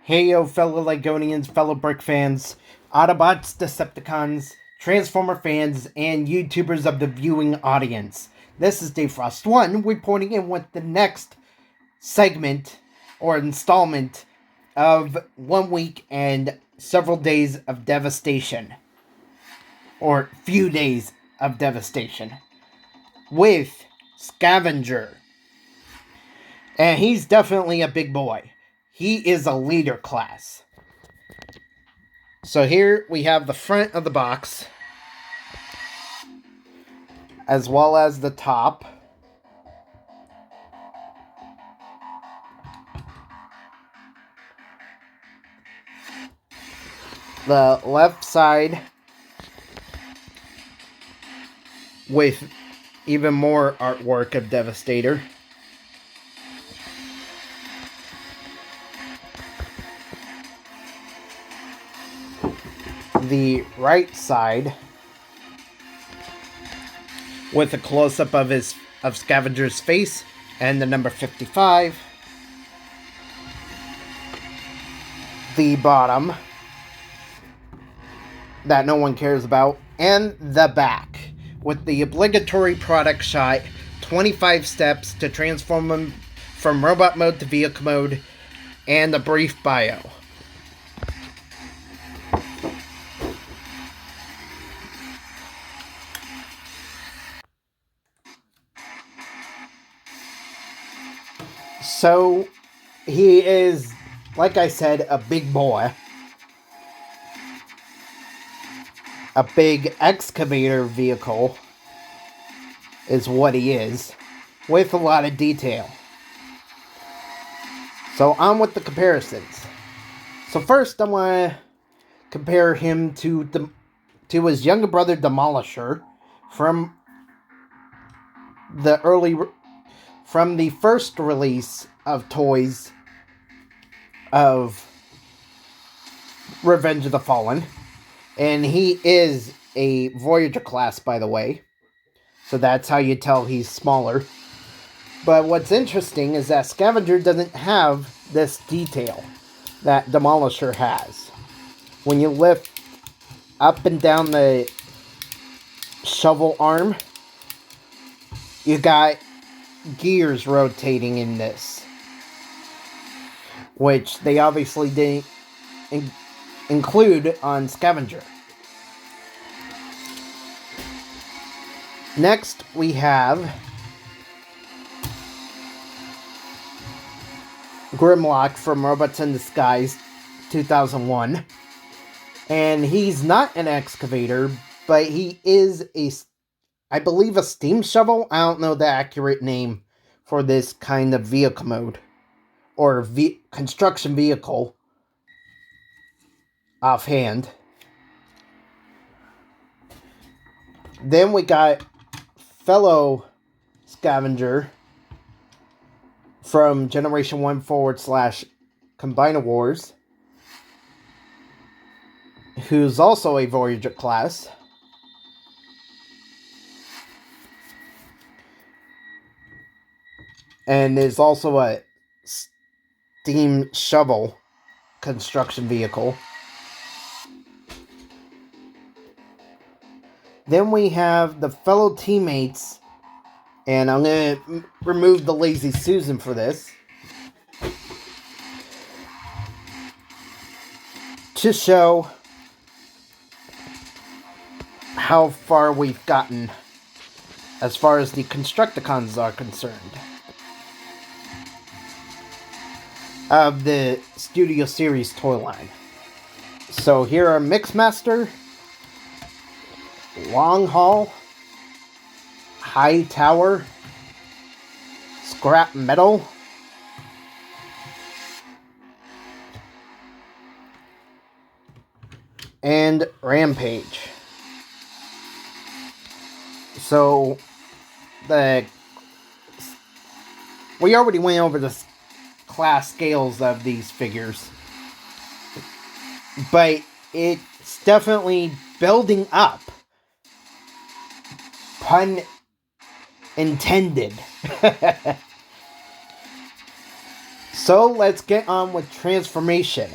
Hey yo, fellow Legonians, fellow Brick fans, Autobots, Decepticons, Transformer fans, and YouTubers of the viewing audience. This is Dayfrost1 reporting in with the next segment or installment of 1 week and several days of devastation. Or few days of devastation. With Scavenger. And he's definitely a big boy. He is a leader class. So here we have the front of the box, as well as the top. The left side with even more artwork of Devastator. The right side with a close-up of Scavenger's face and the number 55. The bottom that no one cares about, and the back with the obligatory product shot, 25 steps to transform him from robot mode to vehicle mode, and a brief bio. So, he is, like I said, a big boy. A big excavator vehicle is what he is, with a lot of detail. So, on with the comparisons. So first, I want to compare him to his younger brother, Demolisher, from the first release of toys of Revenge of the Fallen. And he is a Voyager class, by the way. So that's how you tell he's smaller. But what's interesting is that Scavenger doesn't have this detail that Demolisher has. When you lift up and down the shovel arm, you got gears rotating in this, which they obviously didn't include on Scavenger. Next, we have Grimlock from Robots in Disguise 2001. And he's not an excavator, but he is I believe a steam shovel. I don't know the accurate name for this kind of vehicle mode. Or construction vehicle. Offhand. Then we got fellow Scavenger from Generation 1 / Combiner Wars, who's also a Voyager class. And is also a steam shovel construction vehicle. Then we have the fellow teammates, and I'm going to remove the Lazy Susan for this, to show how far we've gotten as far as the Constructicons are concerned of the Studio Series toy line. So here are Mixmaster, Long Haul, High Tower, Scrap Metal, and Rampage. So, we already went over the class scales of these figures, but it's definitely building up. Pun intended. So let's get on with transformation.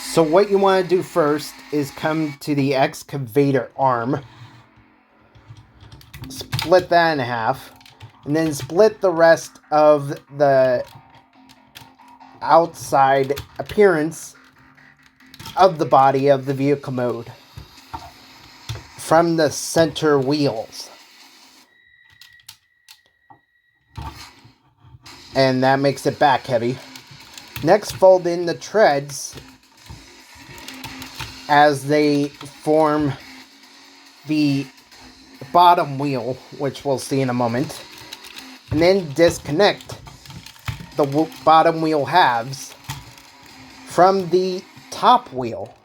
So what you want to do first is come to the excavator arm, split that in half, and then split the rest of the outside appearance of the body of the vehicle mode from the center wheels. And that makes it back heavy. Next, fold in the treads as they form the bottom wheel, which we'll see in a moment. And then disconnect the bottom wheel halves from the top wheel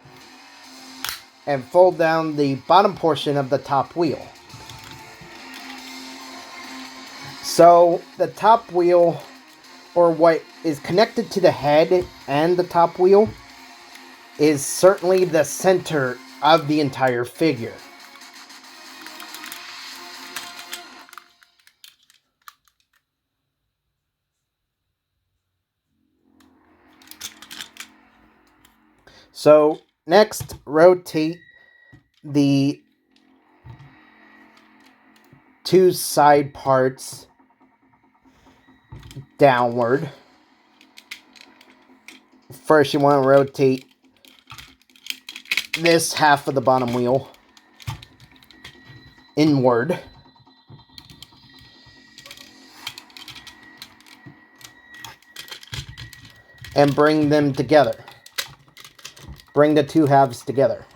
and fold down the bottom portion of the top wheel. So the top wheel, or what is connected to the head and the top wheel, is certainly the center of the entire figure. So next, rotate the two side parts downward. First, you want to rotate this half of the bottom wheel inward. And bring them together. Bring the two halves together.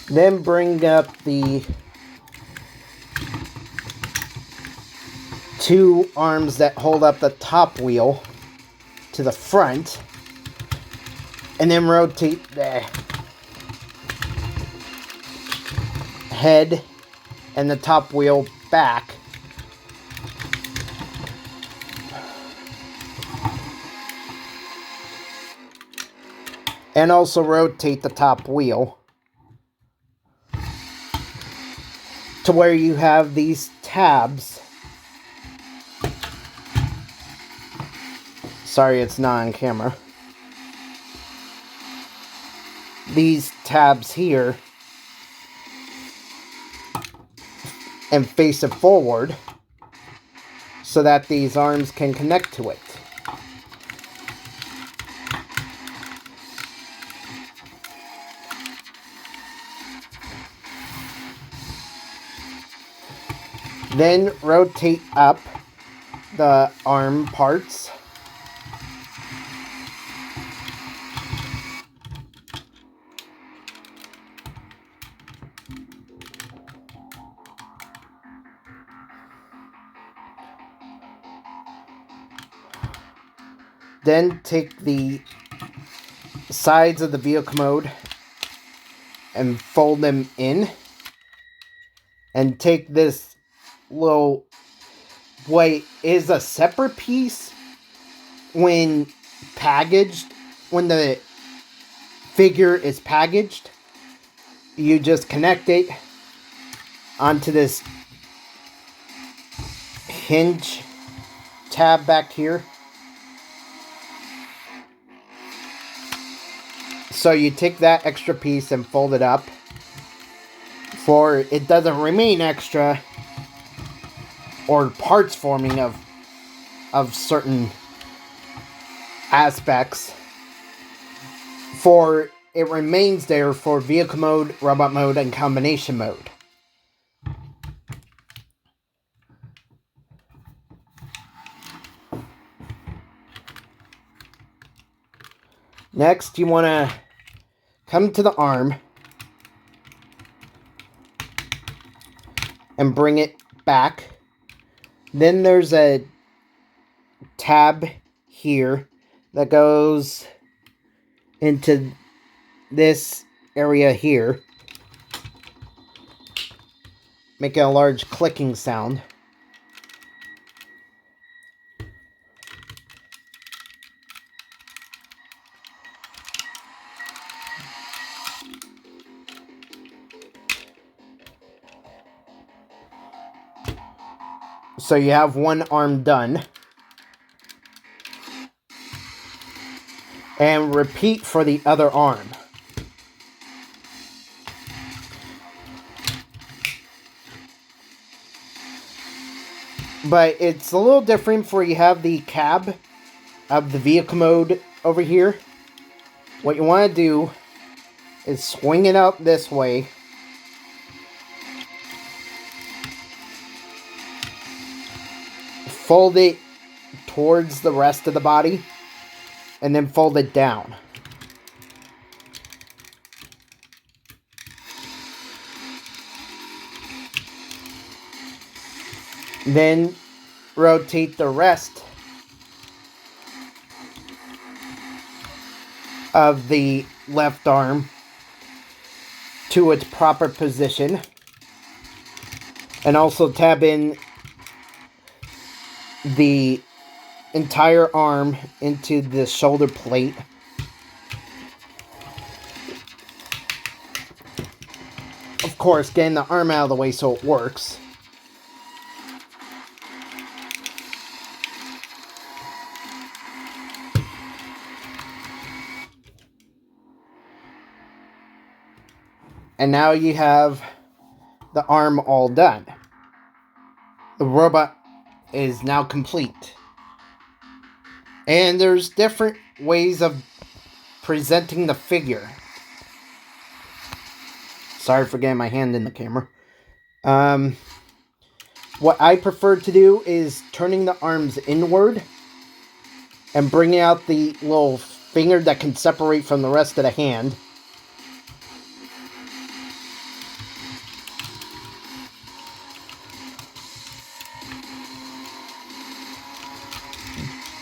Then bring up the two arms that hold up the top wheel to the front, and then rotate the head and the top wheel back. And also rotate the top wheel to where you have these tabs. Sorry, it's not on camera. These tabs here, and face it forward so that these arms can connect to it. Then rotate up the arm parts. Then take the sides of the vehicle mode and fold them in. And take this little, what is a separate piece when packaged, when the figure is packaged, you just connect it onto this hinge tab back here. So you take that extra piece and fold it up, for it doesn't remain extra or parts forming of certain aspects, for it remains there for vehicle mode, robot mode, and combination mode. Next, you want to come to the arm and bring it back. Then there's a tab here that goes into this area here, making a large clicking sound. So you have one arm done. And repeat for the other arm. But it's a little different for you have the cab of the vehicle mode over here. What you want to do is swing it out this way. Fold it towards the rest of the body. And then fold it down. Then rotate the rest of the left arm to its proper position. And also tab in the entire arm into the shoulder plate. Of course, getting the arm out of the way so it works. And now you have the arm all done. The robot is now complete. And there's different ways of presenting the figure. Sorry for getting my hand in the camera. What I prefer to do is turning the arms inward and bringing out the little finger that can separate from the rest of the hand.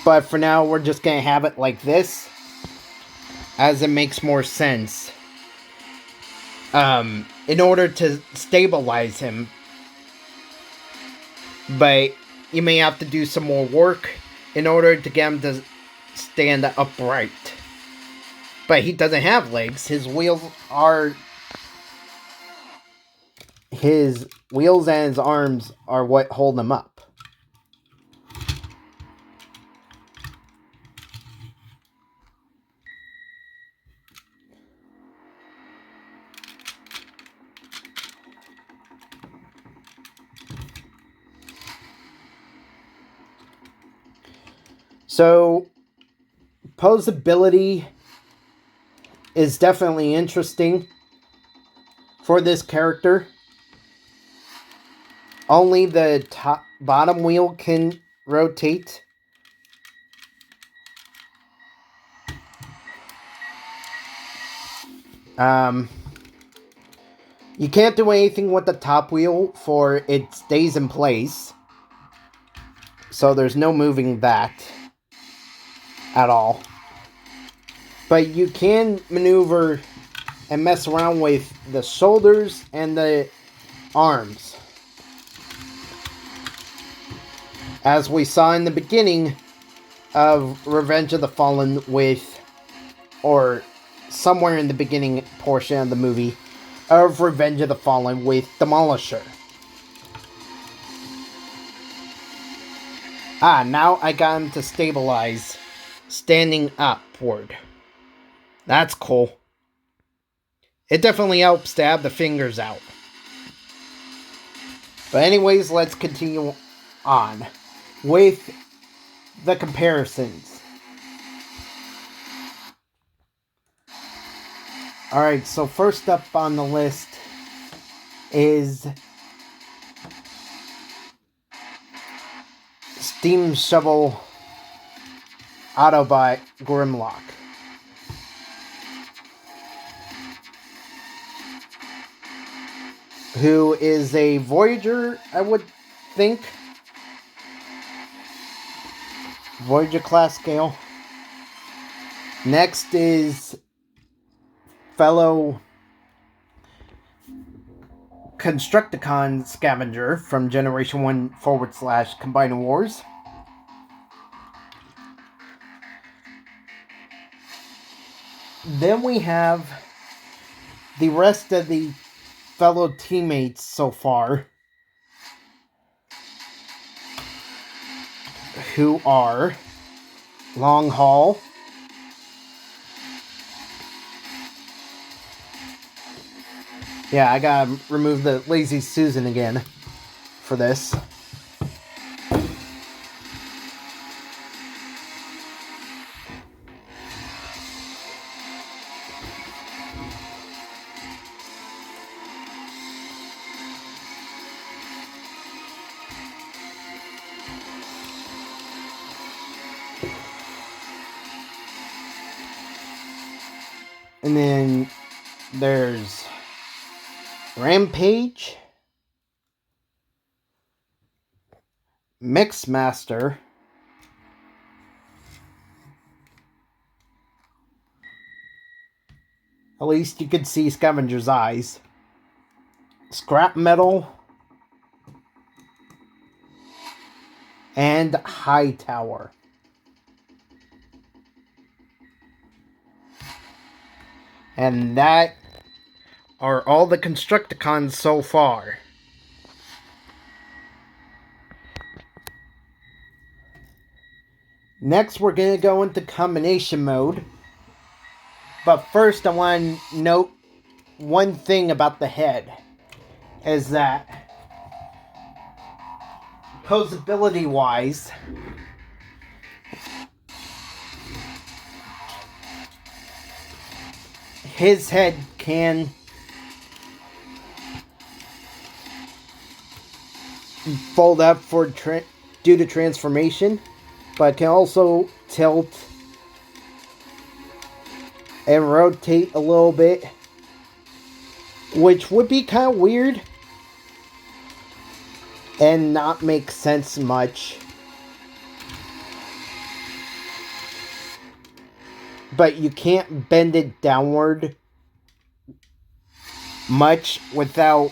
But for now, we're just going to have it like this, as it makes more sense. In order to stabilize him. But you may have to do some more work in order to get him to stand upright. But he doesn't have legs. His wheels and his arms are what hold him up. So, posability is definitely interesting for this character. Only the bottom wheel can rotate. You can't do anything with the top wheel, for it stays in place. So there's no moving that at all. But you can maneuver and mess around with the shoulders and the arms. As we saw in the beginning of Revenge of the Fallen or somewhere in the beginning portion of the movie of Revenge of the Fallen with Demolisher. Now I got him to stabilize standing upward. That's cool. It definitely helps to have the fingers out. But anyways, let's continue on with the comparisons. Alright, so first up on the list is Steam Shovel Autobot Grimlock. Who is a Voyager, I would think. Voyager class scale. Next is fellow Constructicon Scavenger from Generation 1 / Combining Wars. Then we have the rest of the fellow teammates so far, who are Long Haul, yeah, I gotta remove the Lazy Susan again for this. And then there's Rampage, Mixmaster, at least you could see Scavenger's eyes, Scrap Metal, and Hightower. And that are all the Constructicons so far. Next, we're going to go into combination mode. But first, I want to note one thing about the head. Is that, posability-wise, his head can fold up due to transformation, but can also tilt and rotate a little bit, which would be kind of weird and not make sense much. But you can't bend it downward much without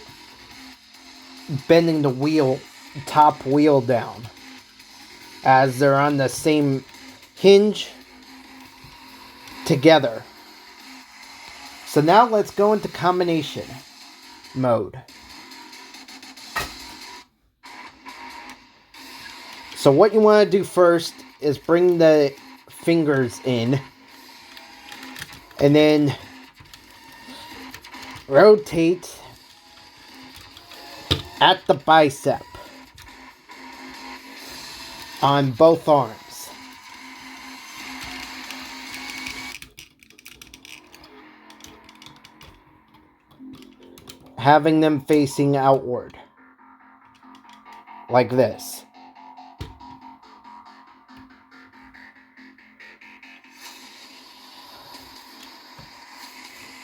bending the top wheel down, as they're on the same hinge together. So now let's go into combination mode. So what you want to do first is bring the fingers in, and then rotate at the bicep on both arms. Having them facing outward. Like this.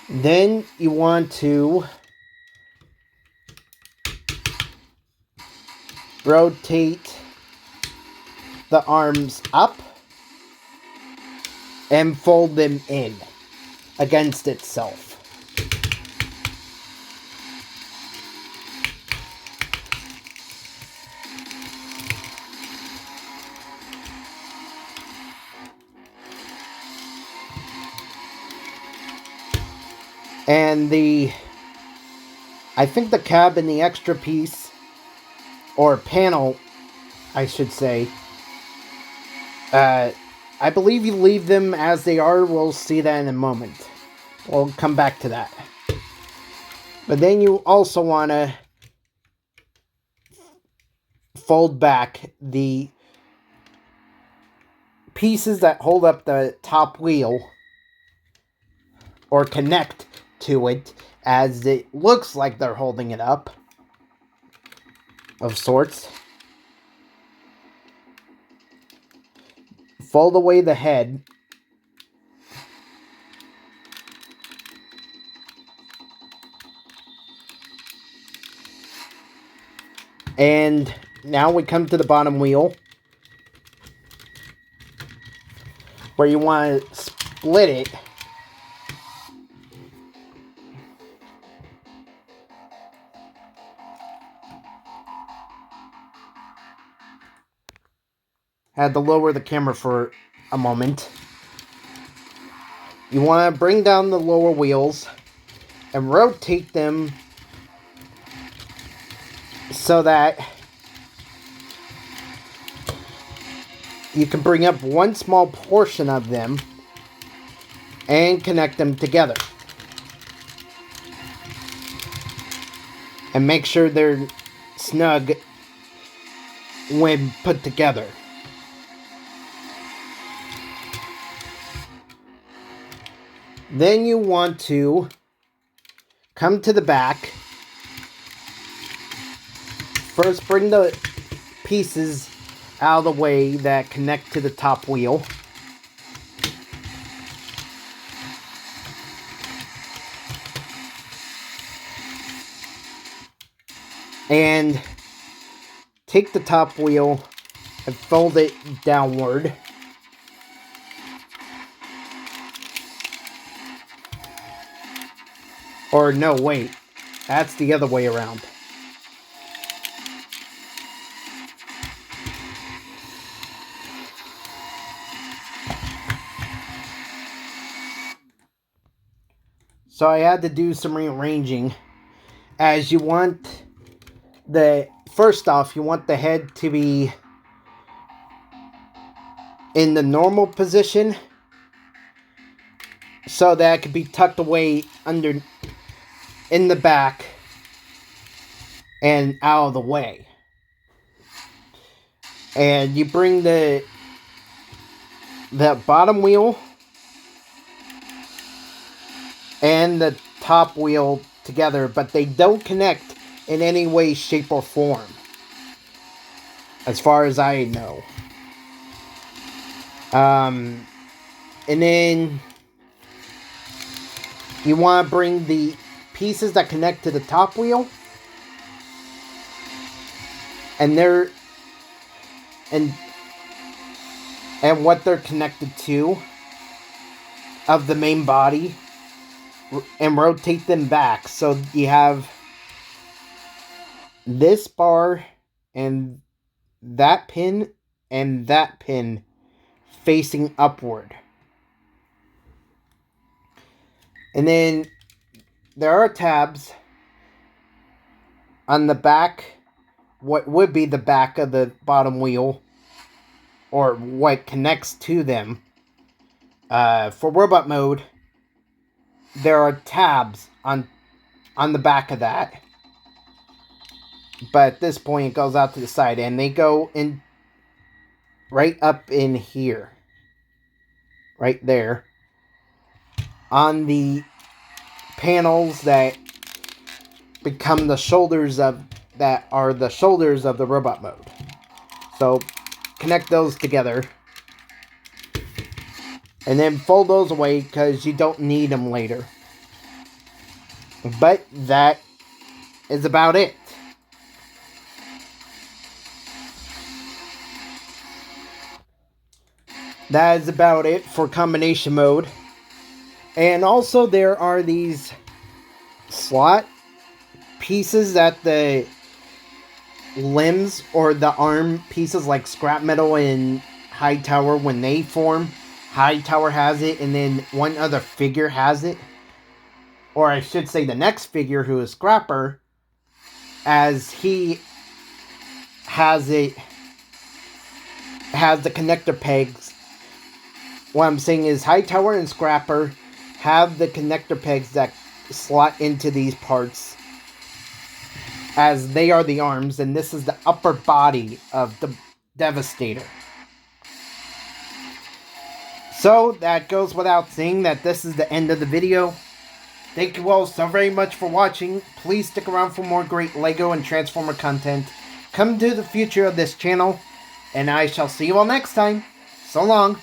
Then you want to rotate the arms up and fold them in against itself. And I think the cab and the extra piece, or panel, I should say, I believe you leave them as they are. We'll see that in a moment. We'll come back to that. But then you also want to fold back the pieces that hold up the top wheel, or connect to it, as it looks like they're holding it up, of sorts. Fold away the head. And now we come to the bottom wheel, where you want to split it, had to lower the camera for a moment. You want to bring down the lower wheels and rotate them so that you can bring up one small portion of them and connect them together. And make sure they're snug when put together. Then you want to come to the back. First, bring the pieces out of the way that connect to the top wheel. And take the top wheel and fold it downward. Or no, wait. That's the other way around. So I had to do some rearranging, as you want first off, you want the head to be in the normal position so that it can be tucked away under in the back and out of the way. And you bring the bottom wheel and the top wheel together, but they don't connect in any way, shape, or form, as far as I know. And then you want to bring the pieces that connect to the top wheel, and and what they're connected to of the main body, and rotate them back so you have this bar and that pin facing upward. And then there are tabs on the back, what would be the back of the bottom wheel, or what connects to them. For robot mode, there are tabs on the back of that. But at this point, it goes out to the side, and they go in right up in here. Right there. On the panels that become the shoulders of the robot mode. So connect those together. And then fold those away because you don't need them later. But that is about it. That is about it for combination mode. And also there are these slot pieces at the limbs or the arm pieces, like scrap metal and Hightower. When they form, Hightower has it, and then one other figure has it. Or I should say the next figure, who is Scrapper, as he has it, has the connector pegs. What I'm saying is Hightower and Scrapper have the connector pegs that slot into these parts, as they are the arms, and this is the upper body of the Devastator. So that goes without saying that this is the end of the video. Thank you all so very much for watching. Please stick around for more great LEGO and Transformer content. Come to the future of this channel, and I shall see you all next time. So long.